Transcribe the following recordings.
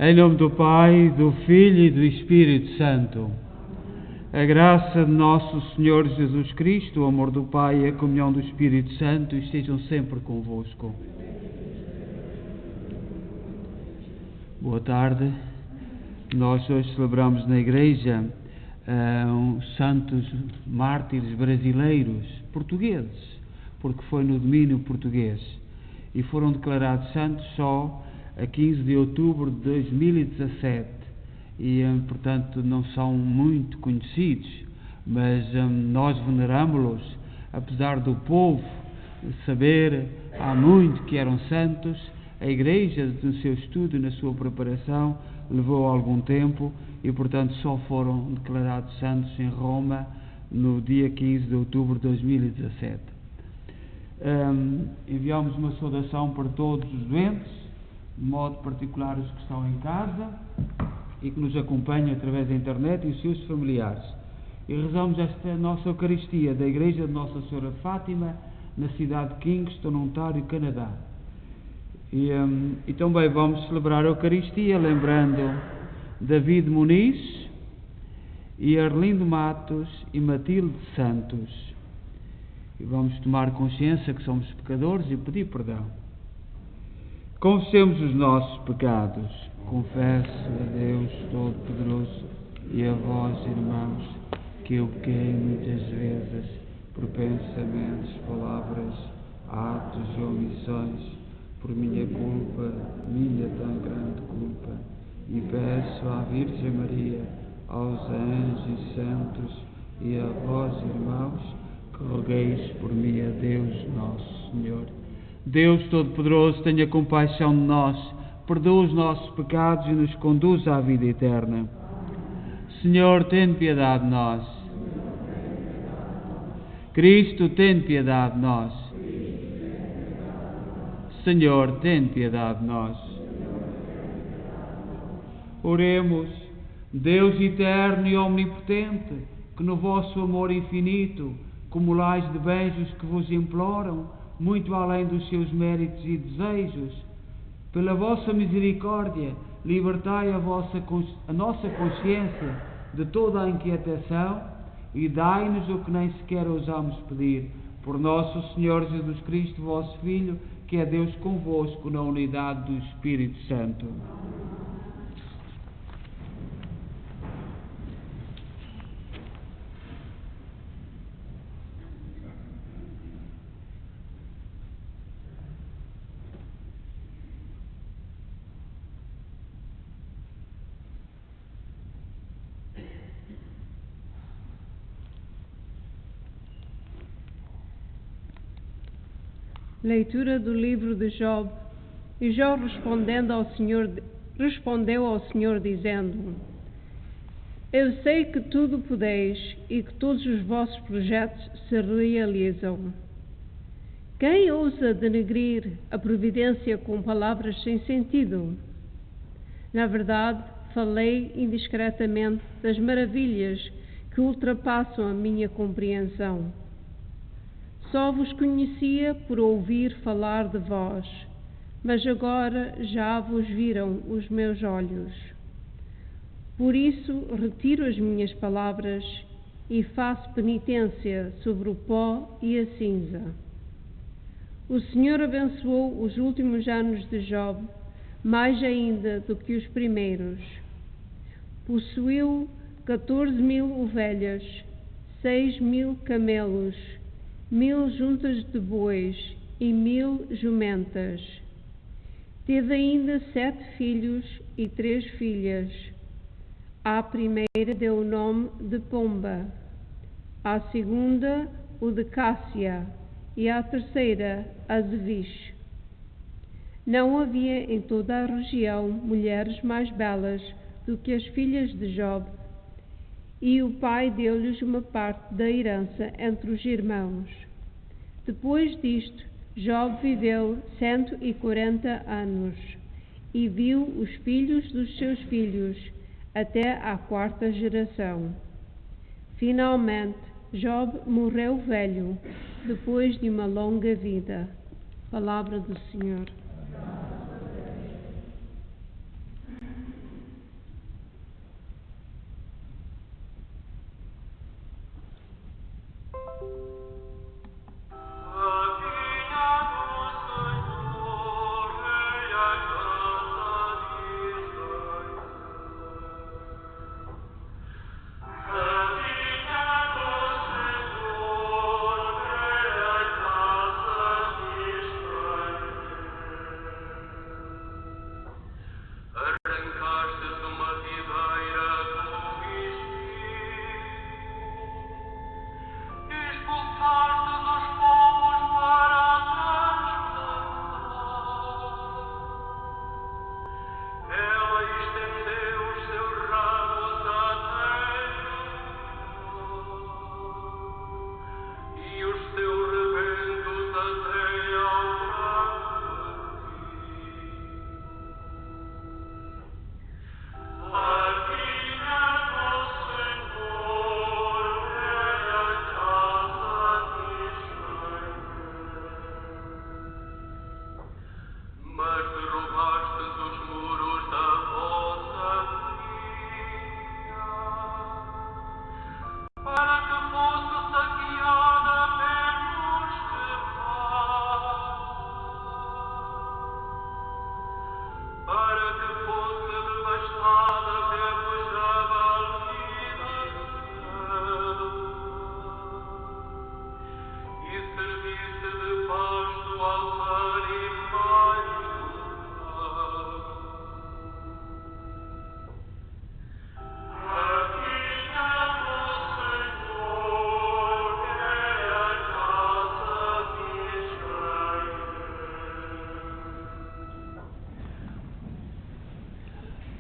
Em nome do Pai, do Filho e do Espírito Santo. A graça de nosso Senhor Jesus Cristo, o amor do Pai e a comunhão do Espírito Santo estejam sempre convosco. Boa tarde. Nós hoje celebramos na Igreja os santos mártires brasileiros, portugueses, porque foi no domínio português, e foram declarados santos só a 15 de outubro de 2017 e, portanto, não são muito conhecidos, mas nós veneramos-los, apesar do povo saber há muito que eram santos. A Igreja, no seu estudo e na sua preparação, levou algum tempo e, portanto, só foram declarados santos em Roma no dia 15 de outubro de 2017. Enviamos uma saudação para todos os doentes, de modo particular os que estão em casa e que nos acompanham através da internet, e os seus familiares. E rezamos esta nossa Eucaristia da Igreja de Nossa Senhora de Fátima, na cidade de Kingston, Ontário, Canadá. E também vamos celebrar a Eucaristia lembrando David Muniz e Arlindo Matos e Matilde Santos. E vamos tomar consciência que somos pecadores e pedir perdão. Confessemos os nossos pecados. Confesso a Deus Todo-Poderoso e a vós, irmãos, que eu pequei muitas vezes por pensamentos, palavras, atos e omissões, por minha culpa, minha tão grande culpa, e peço à Virgem Maria, aos anjos e santos e a vós, irmãos, que rogueis por mim a Deus nosso Senhor. Deus Todo-Poderoso, tenha compaixão de nós, perdoa os nossos pecados e nos conduz à vida eterna. Senhor, tem piedade de nós. Cristo, tem piedade de nós. Senhor, tem piedade de nós. Oremos. Deus eterno e omnipotente, que no vosso amor infinito cumulais de bens os que vos imploram, muito além dos seus méritos e desejos, pela vossa misericórdia, libertai a nossa consciência de toda a inquietação e dai-nos o que nem sequer ousamos pedir. Por nosso Senhor Jesus Cristo, vosso Filho, que é Deus convosco na unidade do Espírito Santo. Leitura do livro de Job. E Job respondeu ao Senhor dizendo: Eu sei que tudo podeis e que todos os vossos projetos se realizam. Quem ousa denegrir a providência com palavras sem sentido? Na verdade, falei indiscretamente das maravilhas que ultrapassam a minha compreensão. Só vos conhecia por ouvir falar de vós, mas agora já vos viram os meus olhos. Por isso retiro as minhas palavras e faço penitência sobre o pó e a cinza. O Senhor abençoou os últimos anos de Job, mais ainda do que os primeiros. Possuiu 14.000 ovelhas, 6.000 camelos, 1.000 juntas de bois e 1.000 jumentas. Teve ainda 7 filhos e 3 filhas. À primeira deu o nome de Pomba, à segunda o de Cássia e à terceira a de Vish. Não havia em toda a região mulheres mais belas do que as filhas de Job, e o pai deu-lhes uma parte da herança entre os irmãos. Depois disto, Job viveu 140 anos e viu os filhos dos seus filhos até à 4ª geração. Finalmente, Job morreu velho, depois de uma longa vida. Palavra do Senhor. mas derrubastes os muros da vossa filha, para que fosse saqueada pelos demais, para que fosse devastada pelos e servisse de pasto aos animais do campo. Aqui está o Senhor, é a casa de Israel.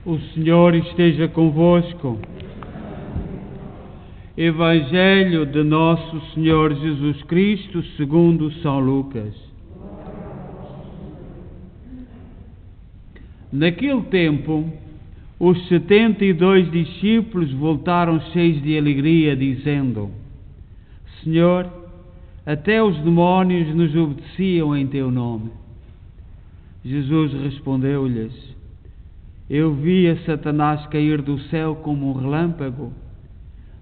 O Senhor esteja convosco. Evangelho de Nosso Senhor Jesus Cristo segundo São Lucas. Naquele tempo, os 72 discípulos voltaram cheios de alegria, dizendo: Senhor, até os demónios nos obedeciam em Teu nome. Jesus respondeu-lhes: Eu vi a Satanás cair do céu como um relâmpago.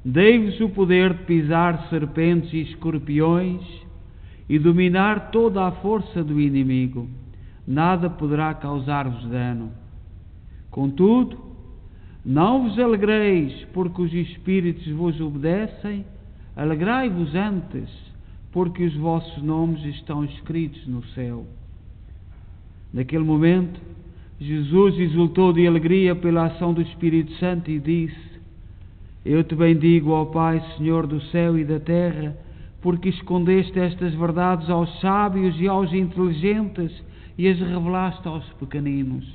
Dei-vos o poder de pisar serpentes e escorpiões e dominar toda a força do inimigo. Nada poderá causar-vos dano. Contudo, não vos alegreis porque os espíritos vos obedecem, alegrai-vos antes, porque os vossos nomes estão escritos no céu. Naquele momento, Jesus exultou de alegria pela ação do Espírito Santo e disse: Eu te bendigo, ó Pai, Senhor do céu e da terra, porque escondeste estas verdades aos sábios e aos inteligentes e as revelaste aos pequeninos.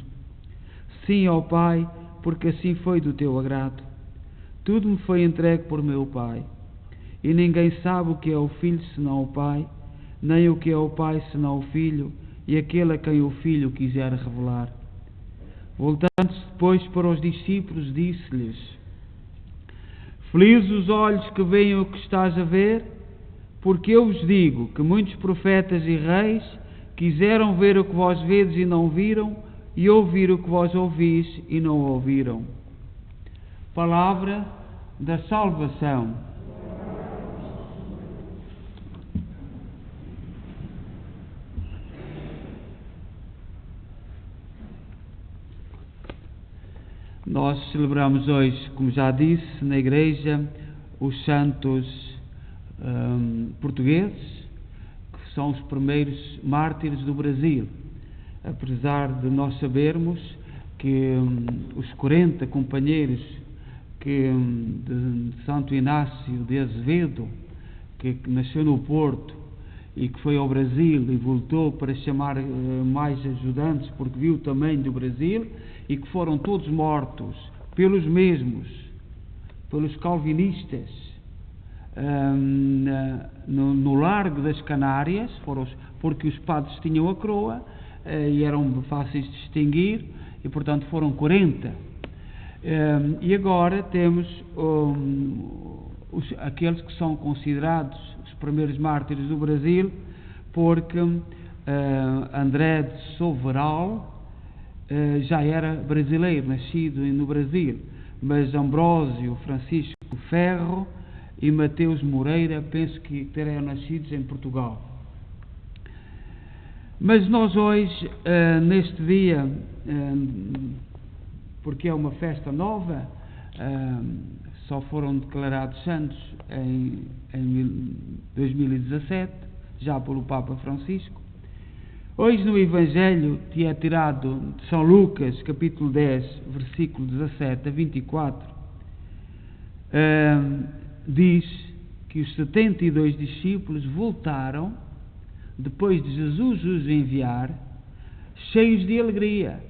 Sim, ó Pai, porque assim foi do teu agrado. Tudo me foi entregue por meu Pai. E ninguém sabe o que é o Filho senão o Pai, nem o que é o Pai senão o Filho, e aquele a quem o Filho quiser revelar. Voltando-se depois para os discípulos, disse-lhes: Felizes os olhos que veem o que estás a ver, porque eu vos digo que muitos profetas e reis quiseram ver o que vós vedes e não viram, e ouvir o que vós ouvis e não ouviram. Palavra da salvação. Nós celebramos hoje, como já disse, na Igreja, os santos portugueses, que são os primeiros mártires do Brasil. Apesar de nós sabermos que os 40 companheiros de Santo Inácio de Azevedo, que nasceu no Porto e que foi ao Brasil e voltou para chamar mais ajudantes, porque viu o tamanho do Brasil, e que foram todos mortos pelos mesmos, pelos calvinistas, no Largo das Canárias, porque os padres tinham a coroa e eram fáceis de distinguir, e portanto foram 40. E agora temos aqueles que são considerados os primeiros mártires do Brasil, porque André de Soveral já era brasileiro, nascido no Brasil, mas Ambrósio Francisco Ferro e Mateus Moreira penso que teriam nascidos em Portugal. Mas nós hoje, neste dia, porque é uma festa nova, só foram declarados santos em 2017, já pelo Papa Francisco. Hoje no Evangelho, que é tirado de São Lucas, capítulo 10, versículo 17 a 24, diz que os 72 discípulos voltaram, depois de Jesus os enviar, cheios de alegria.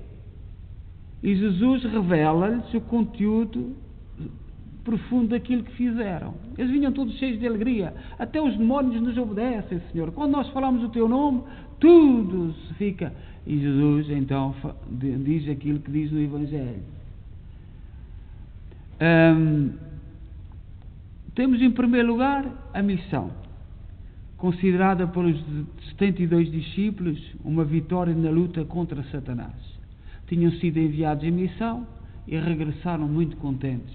E Jesus revela-lhes o conteúdo profundo daquilo que fizeram. Eles vinham todos cheios de alegria. Até os demónios nos obedecem, Senhor. Quando nós falamos o Teu nome, tudo se fica. E Jesus, então, diz aquilo que diz no Evangelho. Temos, em primeiro lugar, a missão. considerada pelos 72 discípulos uma vitória na luta contra Satanás. Tinham sido enviados em missão e regressaram muito contentes.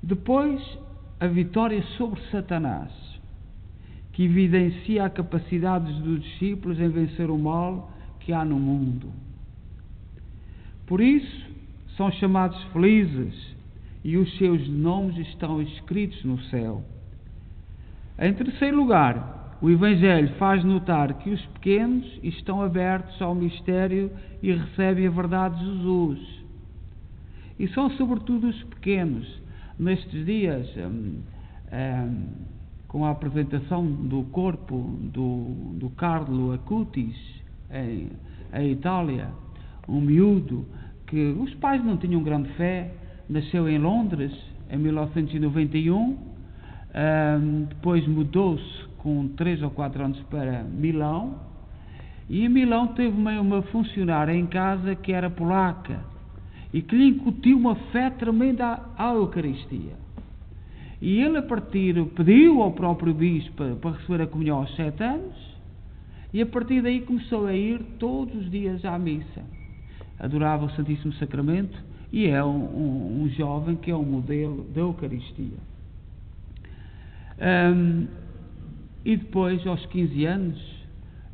Depois, a vitória sobre Satanás, que evidencia a capacidade dos discípulos em vencer o mal que há no mundo. Por isso, são chamados felizes e os seus nomes estão escritos no céu. Em terceiro lugar, o Evangelho faz notar que os pequenos estão abertos ao mistério e recebem a verdade de Jesus. E são sobretudo os pequenos. Nestes dias, com a apresentação do corpo do Carlo Acutis em Itália, um miúdo que os pais não tinham grande fé, nasceu em Londres em 1991, depois mudou-se com 3 ou 4 anos para Milão, e em Milão teve uma funcionária em casa que era polaca e que lhe incutiu uma fé tremenda à Eucaristia. E ele, a partir, pediu ao próprio bispo para receber a comunhão aos 7 anos, e a partir daí começou a ir todos os dias à missa. Adorava o Santíssimo Sacramento e é um jovem que é um modelo da Eucaristia. E depois, aos 15 anos,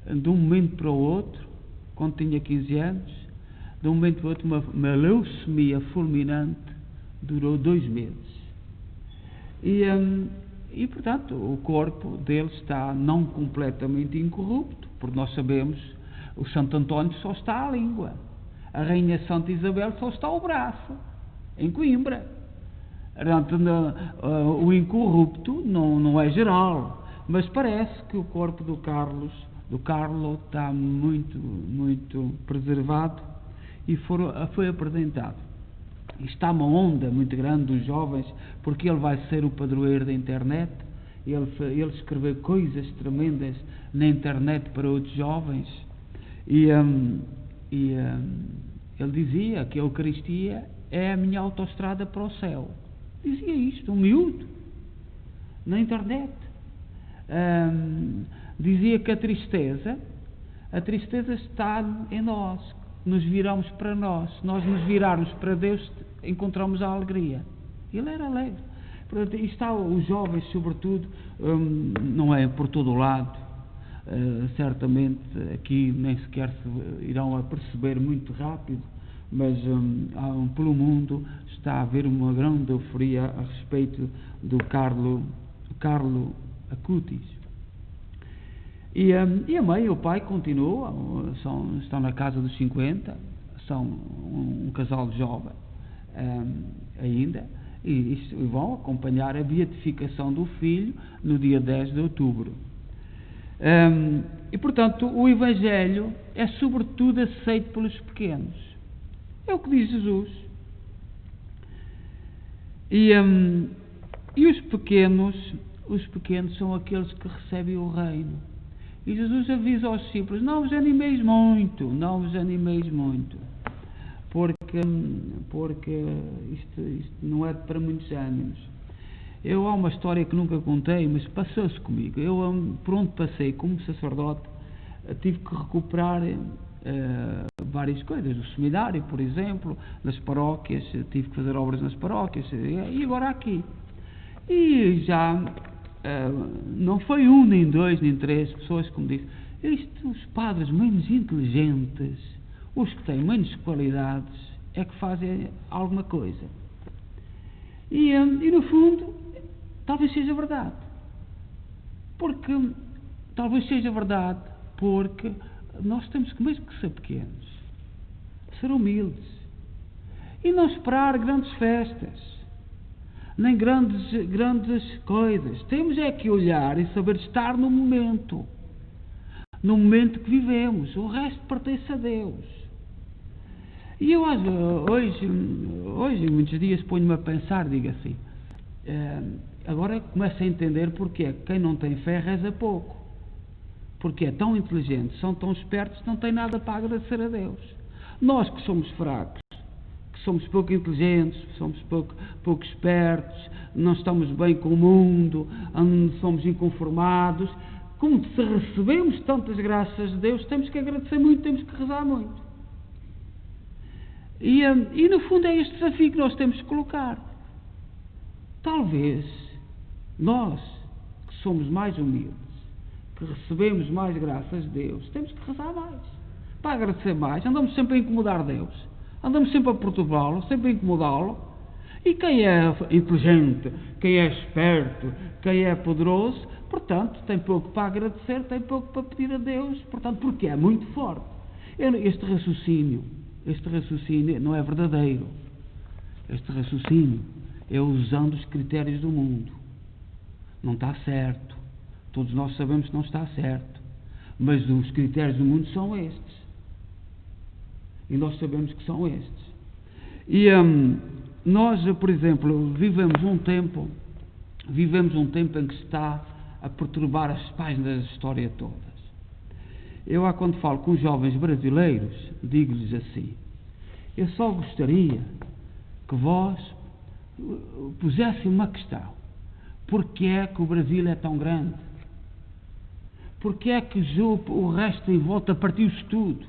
de um momento para o outro, quando tinha 15 anos, de um momento para o outro, uma leucemia fulminante durou 2 meses. E, portanto, o corpo dele está não completamente incorrupto, porque nós sabemos, o Santo António só está à língua, a Rainha Santa Isabel só está ao braço, em Coimbra. Portanto, o incorrupto não é geral, mas parece que o corpo do Carlo está muito, muito preservado e foi apresentado. Está uma onda muito grande dos jovens, porque ele vai ser o padroeiro da internet. Ele escreveu coisas tremendas na internet para outros jovens, e ele dizia que a Eucaristia é a minha autoestrada para o céu. Dizia isto, um miúdo, na internet. Dizia que a tristeza está em nós, nos viramos para nós. Se nós nos virarmos para Deus, encontramos a alegria. Ele era alegre. Portanto, está os jovens, sobretudo, não é por todo o lado, certamente aqui nem sequer se irão a perceber muito rápido, mas pelo mundo está a haver uma grande euforia a respeito do Carlo Acutis. E a mãe e o pai continuam, estão na casa dos 50, são um casal jovem ainda, e vão acompanhar a beatificação do filho no dia 10 de outubro. E, portanto, o Evangelho é sobretudo aceito pelos pequenos. É o que diz Jesus. E os pequenos são aqueles que recebem o reino. E Jesus avisa aos discípulos: não vos animeis muito, porque isto não é para muitos ânimos. Há uma história que nunca contei, mas passou-se comigo. Por onde passei como sacerdote, tive que recuperar várias coisas. O seminário, por exemplo, nas paróquias, tive que fazer obras nas paróquias, e agora aqui. E já não foi 1, nem 2, nem 3 pessoas que me dizem: os padres menos inteligentes, os que têm menos qualidades, é que fazem alguma coisa. E no fundo, talvez seja verdade. Porque nós temos que, mesmo que ser pequenos, ser humildes e não esperar grandes festas, nem grandes coisas. Temos é que olhar e saber estar no momento que vivemos. O resto pertence a Deus. E eu hoje, muitos dias, ponho-me a pensar, digo assim, agora começo a entender porque quem não tem fé reza pouco. Porque é tão inteligente, são tão espertos, não tem nada para agradecer a Deus. Nós que somos fracos, que somos pouco inteligentes, somos pouco espertos, não estamos bem com o mundo, somos inconformados. Como se recebemos tantas graças de Deus, temos que agradecer muito, temos que rezar muito. E no fundo é este desafio que nós temos que colocar. Talvez nós, que somos mais humildes, que recebemos mais graças de Deus, temos que rezar mais, para agradecer mais. Andamos sempre a incomodar Deus, andamos sempre a perturbá-lo, sempre a incomodá-lo. E quem é inteligente, quem é esperto, quem é poderoso, portanto, tem pouco para agradecer, tem pouco para pedir a Deus, portanto, porque é muito forte. Este raciocínio não é verdadeiro. Este raciocínio é usando os critérios do mundo. Não está certo. Todos nós sabemos que não está certo. Mas os critérios do mundo são estes. E nós sabemos que são estes. E nós, por exemplo, vivemos um tempo em que se está a perturbar as páginas da história todas. Eu, quando falo com os jovens brasileiros, digo-lhes assim: eu só gostaria que vós pusessem uma questão. Porquê é que o Brasil é tão grande? Porquê é que o resto em volta partiu-se tudo?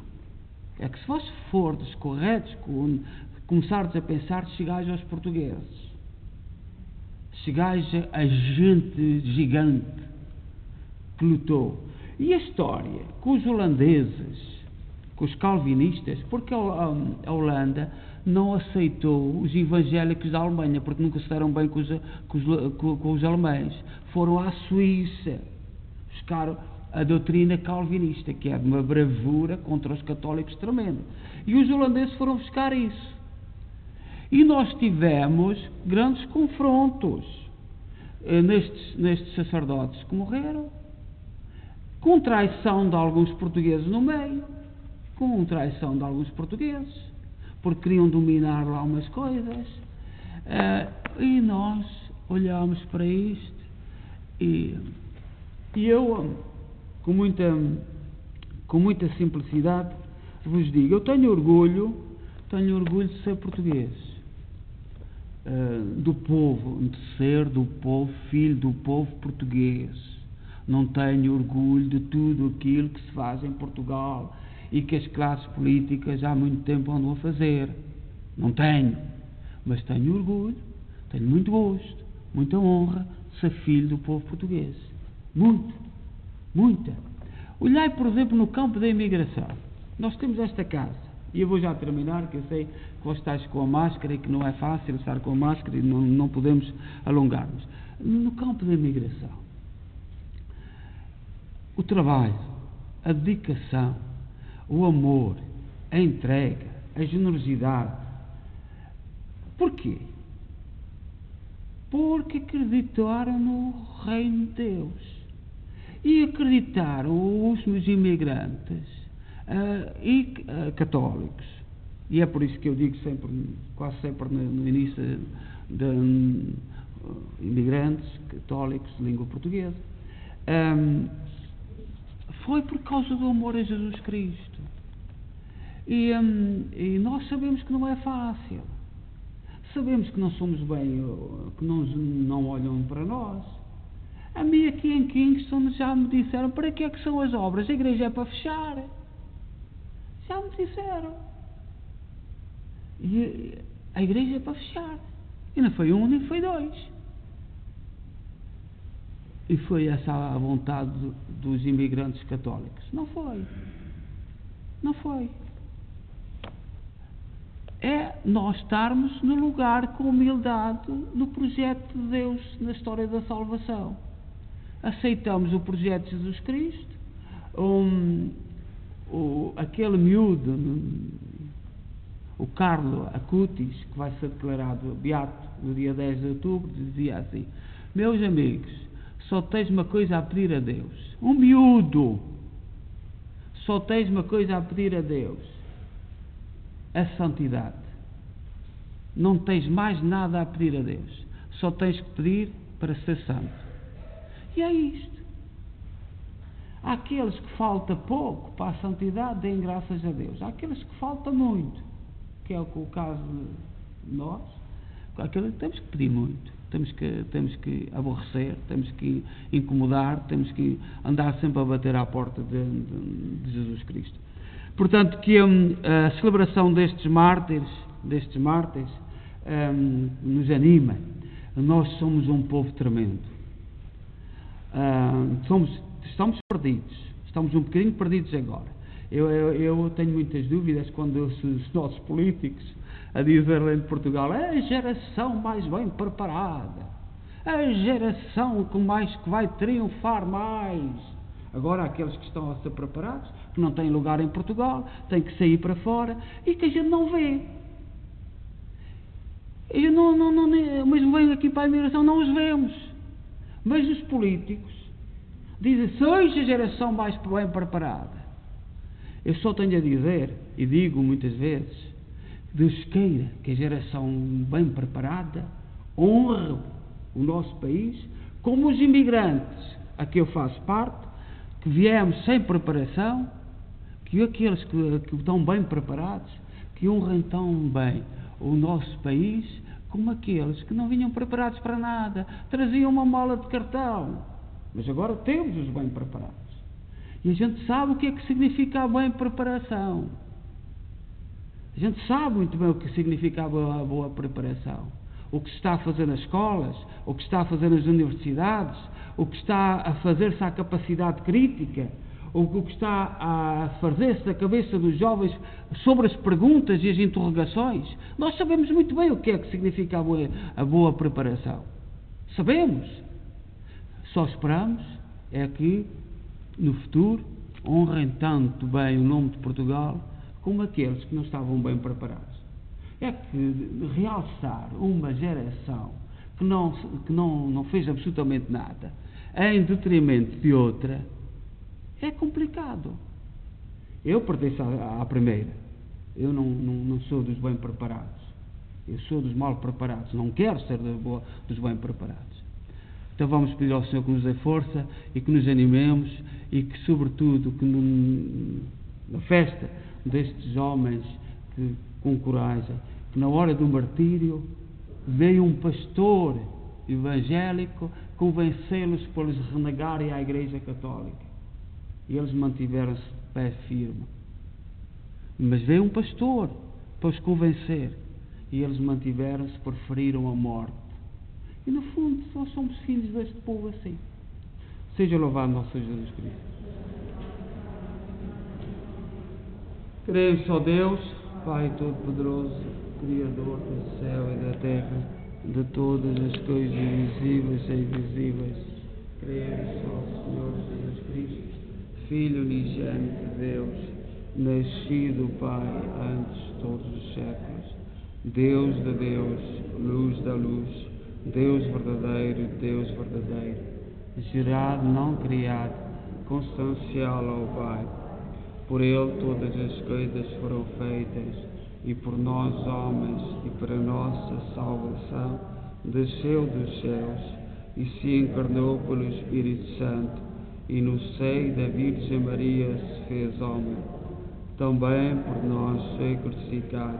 É que se vós fordes corretos, começardes a pensar, chegais aos portugueses. Chegais a gente gigante que lutou. E a história com os holandeses, com os calvinistas, porque a Holanda não aceitou os evangélicos da Alemanha, porque nunca se deram bem com os alemães. Foram à Suíça buscar a doutrina calvinista, que é de uma bravura contra os católicos tremendo. E os holandeses foram buscar isso. E nós tivemos grandes confrontos nestes sacerdotes que morreram, com traição de alguns portugueses no meio, porque queriam dominar lá umas coisas. E nós olhamos para isto e eu, com muita simplicidade, vos digo, eu tenho orgulho de ser português, do povo, filho do povo português. Não tenho orgulho de tudo aquilo que se faz em Portugal e que as classes políticas há muito tempo andam a fazer. Não tenho. Mas tenho orgulho, tenho muito gosto, muita honra de ser filho do povo português. Muita. Olhai, por exemplo, no campo da imigração. Nós temos esta casa. E eu vou já terminar, que eu sei que vós estáis com a máscara e que não é fácil estar com a máscara e não podemos alongar-nos. No campo da imigração, o trabalho, a dedicação, o amor, a entrega, a generosidade. Porquê? Porque acreditaram no reino de Deus. E acreditaram os imigrantes católicos. E é por isso que eu digo quase sempre no início de imigrantes católicos de língua portuguesa. Foi por causa do amor a Jesus Cristo. E nós sabemos que não é fácil. Sabemos que não somos bem, que não olham para nós. A mim aqui em Kingston já me disseram: para que é que são as obras? A igreja é para fechar. Já me disseram. E a igreja é para fechar. E não foi um, nem foi dois. E foi essa a vontade dos imigrantes católicos? Não foi. É nós estarmos no lugar com humildade no projeto de Deus, na história da salvação. Aceitamos o projeto de Jesus Cristo. Aquele miúdo, o Carlo Acutis, que vai ser declarado beato no dia 10 de outubro, dizia assim: meus amigos, só tens uma coisa a pedir a Deus. Um miúdo. Só tens uma coisa a pedir a Deus: a santidade. Não tens mais nada a pedir a Deus. Só tens que pedir para ser santo. E é isto. Há aqueles que falta pouco para a santidade, deem graças a Deus. Há aqueles que falta muito. que é o caso de nós, aquilo temos que pedir muito, temos que aborrecer, temos que incomodar, temos que andar sempre a bater à porta de Jesus Cristo. Portanto, que a celebração destes mártires nos anima. Nós somos um povo tremendo. Estamos perdidos, estamos um bocadinho perdidos agora. Eu tenho muitas dúvidas quando ouço os nossos políticos a dizer lá em Portugal: é a geração mais bem preparada, a geração que vai triunfar mais. Agora, aqueles que estão a ser preparados, que não têm lugar em Portugal, têm que sair para fora e que a gente não vê. Mesmo vêm aqui para a imigração, não os vemos. Mas os políticos dizem: sois a geração mais bem preparada. Eu só tenho a dizer, e digo muitas vezes, Deus queira que a geração bem preparada honre o nosso país, como os imigrantes a que eu faço parte, que viemos sem preparação, que aqueles que estão bem preparados, que honrem tão bem o nosso país, como aqueles que não vinham preparados para nada, traziam uma mala de cartão. Mas agora temos os bem preparados. E a gente sabe o que é que significa a bem preparação. A gente sabe muito bem o que significa a boa preparação. O que se está a fazer nas escolas, o que se está a fazer nas universidades, o que está a fazer-se à capacidade crítica, o que está a fazer-se na cabeça dos jovens sobre as perguntas e as interrogações. Nós sabemos muito bem o que é que significa a boa preparação. Sabemos. Só esperamos é que, no futuro, honrem tanto bem o nome de Portugal como aqueles que não estavam bem preparados. É que realçar uma geração que não fez absolutamente nada em detrimento de outra é complicado. Eu pertenço à primeira. Eu não sou dos bem preparados. Eu sou dos mal preparados. Não quero ser dos bem preparados. Então vamos pedir ao Senhor que nos dê força e que nos animemos e que, sobretudo, que na festa destes homens com coragem, que na hora do martírio veio um pastor evangélico convencê-los para eles renegarem à Igreja Católica. E eles mantiveram-se de pé firme. Mas veio um pastor para os convencer. E eles mantiveram-se, preferiram a morte. E no fundo, nós somos filhos deste povo assim. Seja louvado nosso Jesus Cristo. Creio só Deus, Pai Todo-Poderoso, Criador do céu e da terra, de todas as coisas visíveis e invisíveis. Creio só Senhor Jesus Cristo, Filho unigênito de Deus, nascido Pai antes de todos os séculos, Deus de Deus, luz da luz, Deus verdadeiro, gerado, não criado, constancial ao Pai. Por Ele todas as coisas foram feitas, e por nós homens, e para nossa salvação, desceu dos céus, e se encarnou pelo Espírito Santo, e no seio da Virgem Maria se fez homem. Também por nós foi crucificado,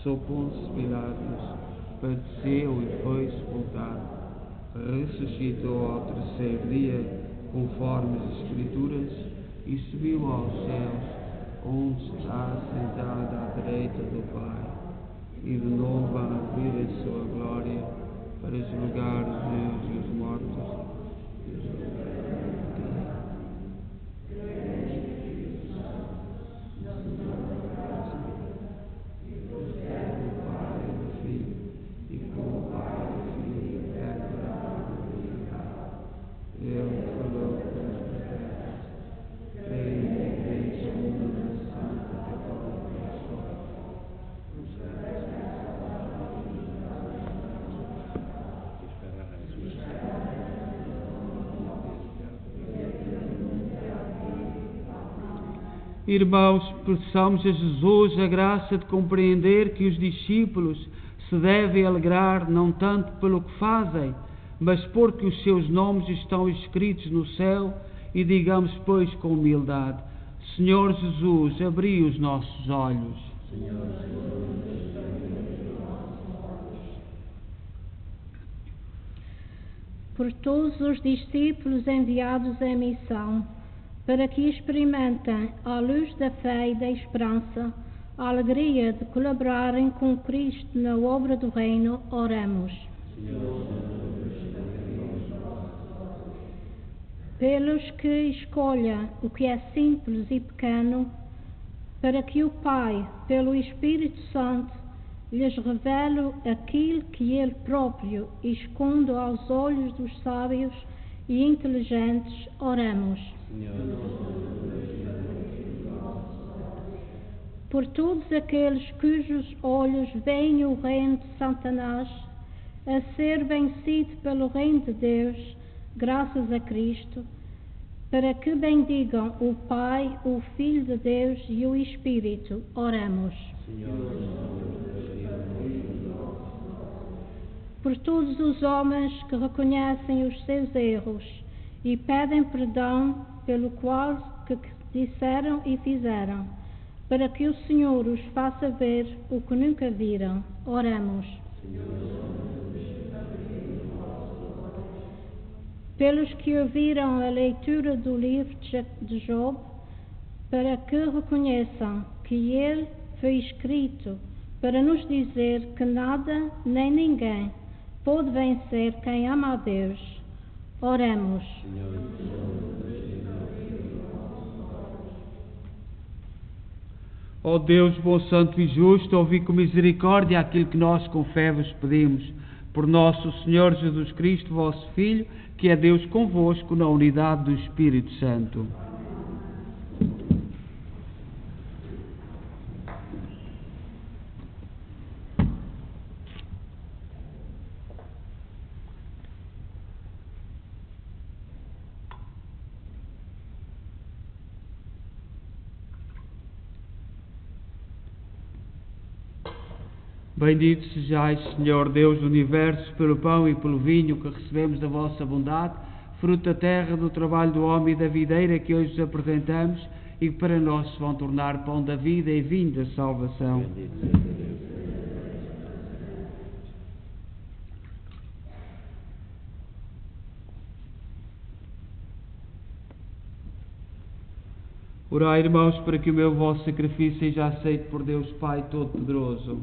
sob Pôncio Pilatos, padeceu e foi sepultado, ressuscitou ao terceiro dia, conforme as Escrituras, e subiu aos céus, onde está sentado à direita do Pai, e de novo há de vir a sua glória para julgar os vivos e os mortos. Irmãos, peçamos a Jesus a graça de compreender que os discípulos se devem alegrar não tanto pelo que fazem, mas porque os seus nomes estão escritos no céu, e digamos, pois, com humildade: Senhor Jesus, abri os nossos olhos. Por todos os discípulos enviados em missão, para que experimentem, à luz da fé e da esperança, a alegria de colaborarem com Cristo na obra do Reino, oremos. Pelos que escolhem o que é simples e pequeno, para que o Pai, pelo Espírito Santo, lhes revele aquilo que Ele próprio esconde aos olhos dos sábios e inteligentes, oremos. Por todos aqueles cujos olhos veem o reino de Satanás a ser vencido pelo reino de Deus, graças a Cristo, para que bendigam o Pai, o Filho de Deus e o Espírito, oremos. Por todos os homens que reconhecem os seus erros e pedem perdão pelo qual que disseram e fizeram, para que o Senhor os faça ver o que nunca viram, oremos. Pelos que ouviram a leitura do livro de Job, para que reconheçam que ele foi escrito para nos dizer que nada nem ninguém pode vencer quem ama a Deus. Oremos. Ó Deus, bom, santo e justo, ouvi com misericórdia aquilo que nós com fé vos pedimos. Por nosso Senhor Jesus Cristo, vosso Filho, que é Deus convosco na unidade do Espírito Santo. Bendito sejais, Senhor Deus do Universo, pelo pão e pelo vinho que recebemos da vossa bondade, fruto da terra, do trabalho do homem e da videira que hoje vos apresentamos e que para nós se vão tornar pão da vida e vinho da salvação. Orai, irmãos, para que o meu vosso sacrifício seja aceito por Deus Pai Todo-Poderoso.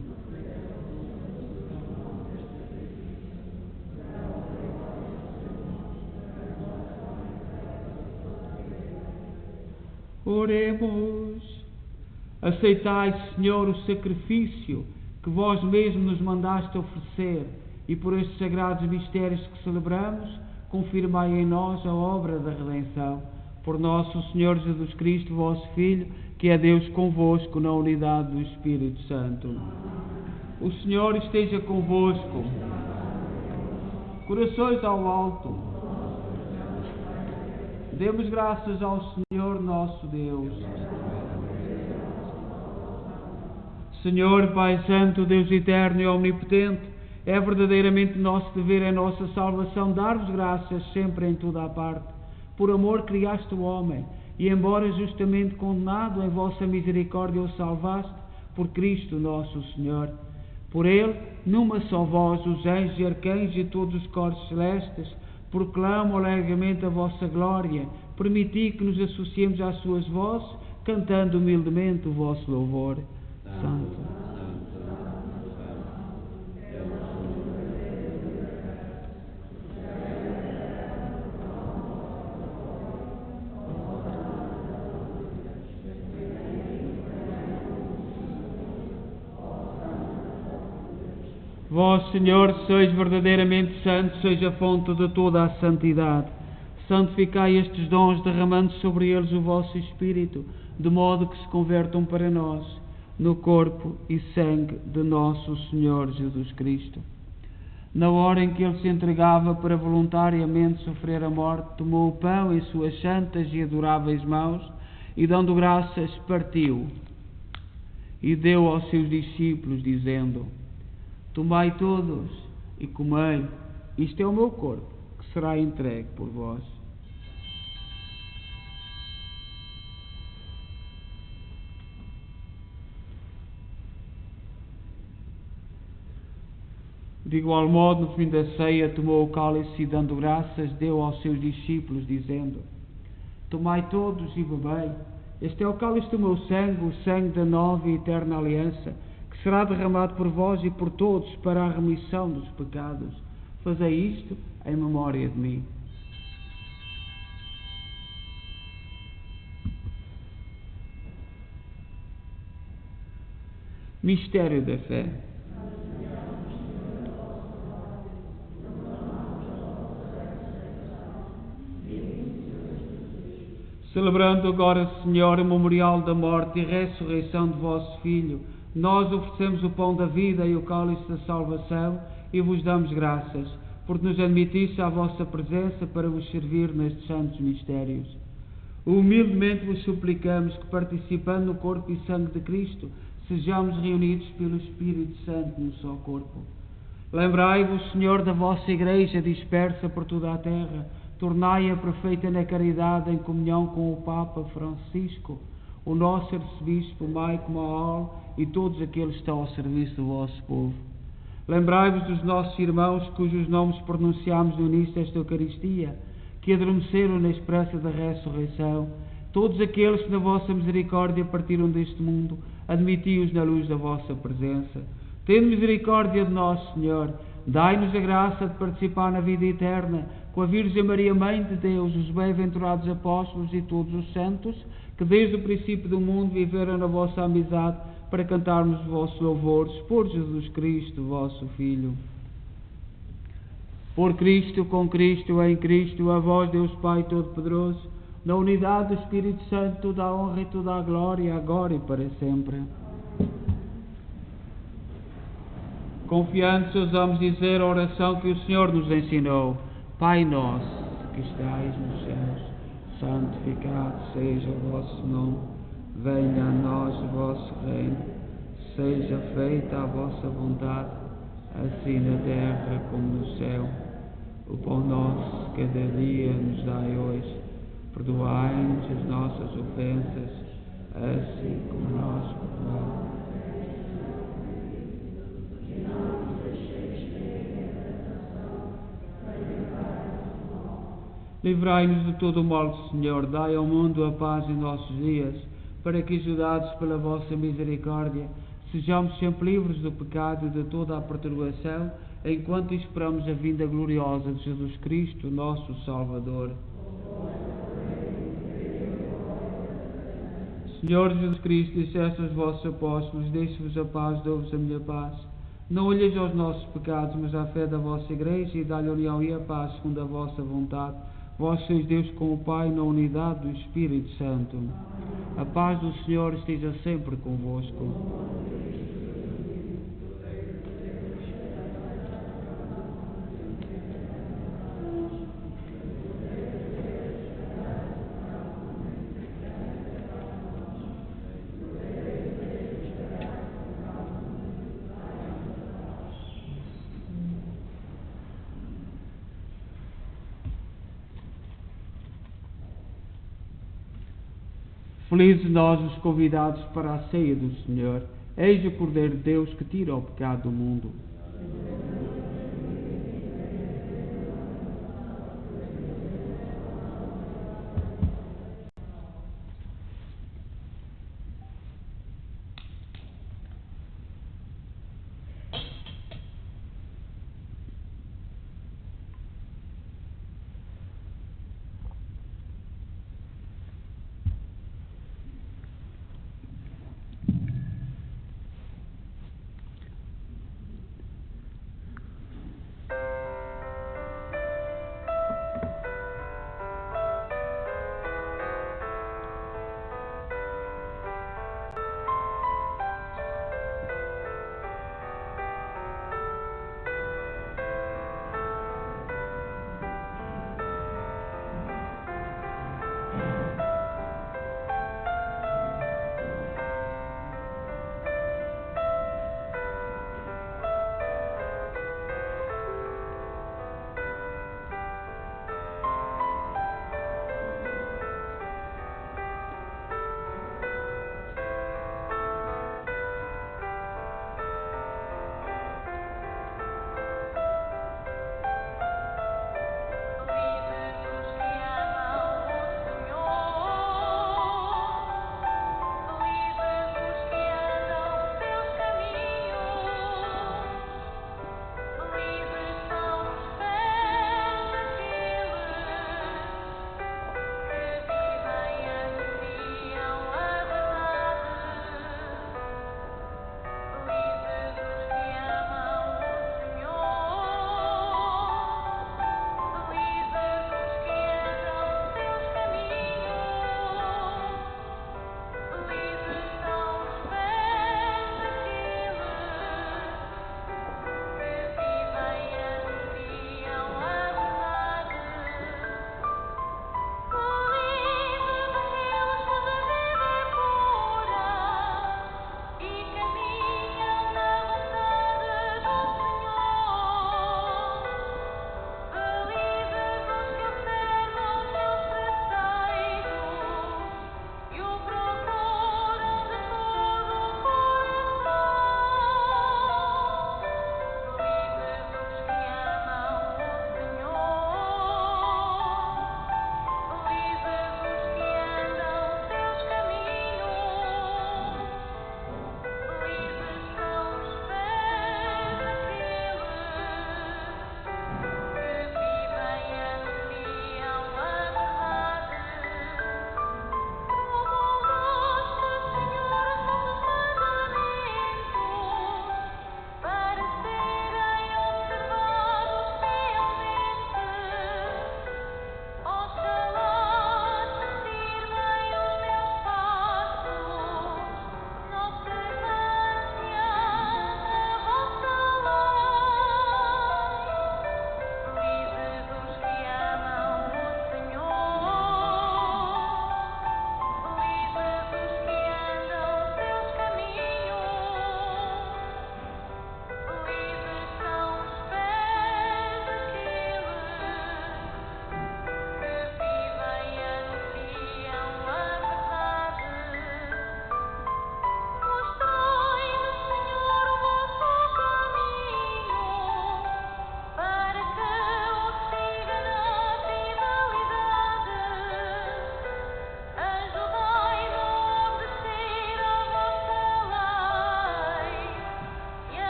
Oremos. Aceitai, Senhor, o sacrifício que vós mesmo nos mandaste oferecer, e por estes sagrados mistérios que celebramos, confirmai em nós a obra da redenção. Por nosso Senhor Jesus Cristo, vosso Filho, que é Deus convosco na unidade do Espírito Santo. O Senhor esteja convosco. Corações ao alto. Demos graças ao Senhor nosso Deus. Senhor, Pai Santo, Deus eterno e omnipotente, é verdadeiramente nosso dever, é nossa salvação, dar-vos graças sempre em toda a parte. Por amor criaste o homem, e embora justamente condenado, em vossa misericórdia o salvaste, por Cristo nosso Senhor. Por ele, numa só voz, os anjos e arcanjos e todos os coros celestes proclamam alegremente a vossa glória. Permiti que nos associemos às suas vozes, cantando humildemente o vosso louvor. Santo. Vós, Senhor, sois verdadeiramente santos, sois a fonte de toda a santidade. Santificai estes dons, derramando sobre eles o vosso Espírito, de modo que se convertam para nós no corpo e sangue de nosso Senhor Jesus Cristo. Na hora em que ele se entregava para voluntariamente sofrer a morte, tomou o pão em suas santas e adoráveis mãos e, dando graças, partiu e deu aos seus discípulos, dizendo: Tomai todos e comei, isto é o meu corpo, que será entregue por vós. De igual modo, no fim da ceia, tomou o cálice e, dando graças, deu aos seus discípulos, dizendo: Tomai todos e bebei. Este é o cálice do meu sangue, o sangue da nova e eterna aliança, que será derramado por vós e por todos para a remissão dos pecados. Fazei isto em memória de mim. Mistério da fé. Celebrando agora, Senhor, o memorial da morte e ressurreição de vosso Filho, nós oferecemos o pão da vida e o cálice da salvação e vos damos graças, porque nos admitisse à vossa presença para vos servir nestes santos mistérios. Humildemente vos suplicamos que, participando no corpo e sangue de Cristo, sejamos reunidos pelo Espírito Santo num só corpo. Lembrai-vos, Senhor, da vossa Igreja dispersa por toda a terra. Tornai-a perfeita na caridade, em comunhão com o Papa Francisco, o nosso arcebispo Maico Maol e todos aqueles que estão ao serviço do vosso povo. Lembrai-vos dos nossos irmãos cujos nomes pronunciámos no início desta Eucaristia, que adormeceram na esperança da ressurreição. Todos aqueles que na vossa misericórdia partiram deste mundo, admiti-os na luz da vossa presença. Tende misericórdia de nós, Senhor. Dai-nos a graça de participar na vida eterna com a Virgem Maria, Mãe de Deus, os bem-aventurados apóstolos e todos os santos, que desde o princípio do mundo viveram na vossa amizade, para cantarmos os vossos louvores por Jesus Cristo, vosso Filho. Por Cristo, com Cristo, em Cristo, a vós, Deus Pai Todo-Poderoso, na unidade do Espírito Santo, toda a honra e toda a glória, agora e para sempre. Confiantes, ousamos dizer a oração que o Senhor nos ensinou. Pai nosso, que estais nos céus, santificado seja o vosso nome. Venha a nós o vosso reino. Seja feita a vossa vontade, assim na terra como no céu. O pão nosso, cada dia, nos dai hoje. Perdoai-nos as nossas ofensas, assim como nós perdoamos. Livrai-nos de todo o mal, Senhor. Dai ao mundo a paz em nossos dias, para que, ajudados pela vossa misericórdia, sejamos sempre livres do pecado e de toda a perturbação, enquanto esperamos a vinda gloriosa de Jesus Cristo, nosso Salvador. Senhor Jesus Cristo, disseste aos vossos apóstolos: deixo-vos a paz, dou-vos a minha paz. Não olheis aos nossos pecados, mas à fé da vossa Igreja, e dá-lhe a união e a paz segundo a vossa vontade. Vós sois Deus com o Pai, na unidade do Espírito Santo. A paz do Senhor esteja sempre convosco. Felizes nós os convidados para a ceia do Senhor. Eis o Cordeiro de Deus que tira o pecado do mundo.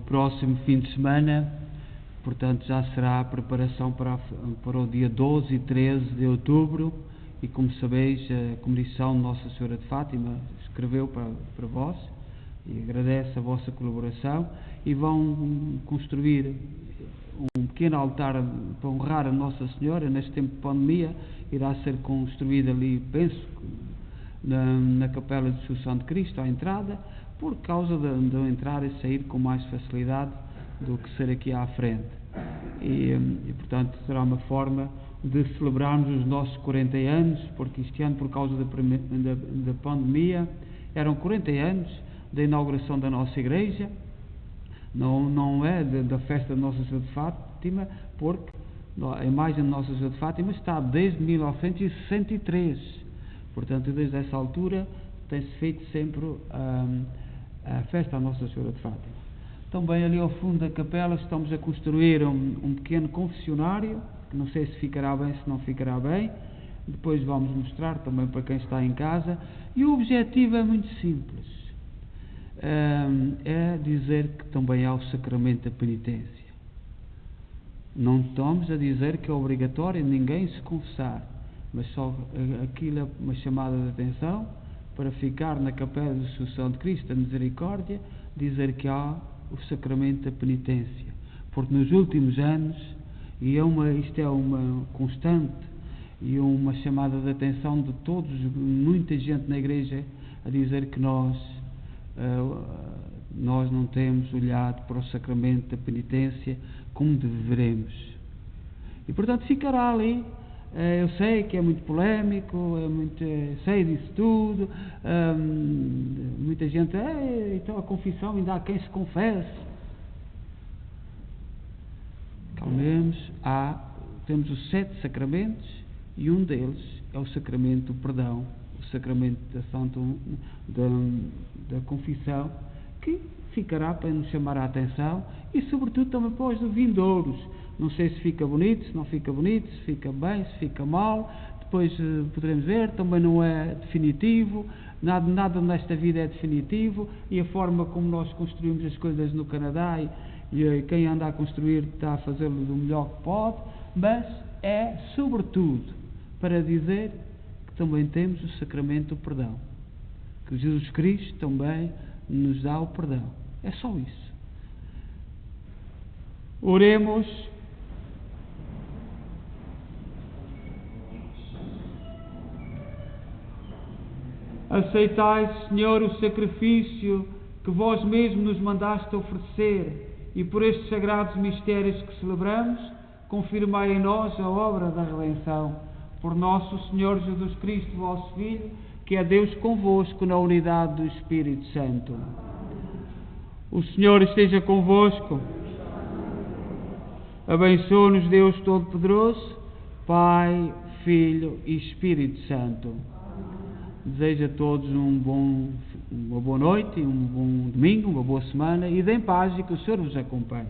próximo fim de semana, portanto, já será a preparação para o dia 12 e 13 de outubro, e como sabeis, a Comissão de Nossa Senhora de Fátima escreveu para vós, e agradece a vossa colaboração, e vão construir um pequeno altar para honrar a Nossa Senhora. Neste tempo de pandemia irá ser construído ali, penso, na Capela de Assunção de Cristo, à entrada, por causa de eu entrar e sair com mais facilidade do que ser aqui à frente. E portanto, será uma forma de celebrarmos os nossos 40 anos, porque este ano, por causa da pandemia, eram 40 anos da inauguração da nossa igreja. Não é da festa de Nossa Senhora de Fátima, porque a imagem de Nossa Senhora de Fátima está desde 1963. Portanto, desde essa altura tem-se feito sempre a festa à Nossa Senhora de Fátima. Também ali ao fundo da capela estamos a construir um pequeno confessionário, que não sei se ficará bem, se não ficará bem. Depois vamos mostrar também para quem está em casa. E o objetivo é muito simples. É dizer que também há o sacramento da penitência. Não estamos a dizer que é obrigatório ninguém se confessar, mas só aquilo é uma chamada de atenção para ficar na Capela de Assunção de Cristo, a Misericórdia, dizer que há o sacramento da penitência. Porque nos últimos anos, e isto é uma constante e uma chamada de atenção de todos, muita gente na igreja a dizer que nós não temos olhado para o sacramento da penitência como deveremos. E portanto ficará ali. Eu sei que é muito polémico, sei disso tudo. Muita gente, então a confissão, ainda há quem se confesse. Calmemos, temos os 7 sacramentos, e um deles é o sacramento do perdão, o sacramento da confissão, que ficará para nos chamar a atenção, e sobretudo também para os vindouros. Não sei se fica bonito, se não fica bonito, se fica bem, se fica mal, depois poderemos ver. Também não é definitivo, nada nesta vida é definitivo, e a forma como nós construímos as coisas no Canadá, e quem anda a construir está a fazê-lo do melhor que pode, mas é sobretudo para dizer que também temos o sacramento do perdão, que Jesus Cristo também nos dá o perdão. É só isso. Oremos. Aceitai, Senhor, o sacrifício que vós mesmo nos mandaste oferecer, e por estes sagrados mistérios que celebramos, confirmai em nós a obra da redenção. Por nosso Senhor Jesus Cristo, vosso Filho, que é Deus convosco na unidade do Espírito Santo. O Senhor esteja convosco. Abençoe-nos Deus Todo-Poderoso, Pai, Filho e Espírito Santo. Desejo a todos uma boa noite, um bom domingo, uma boa semana, e deem paz e que o Senhor vos acompanhe.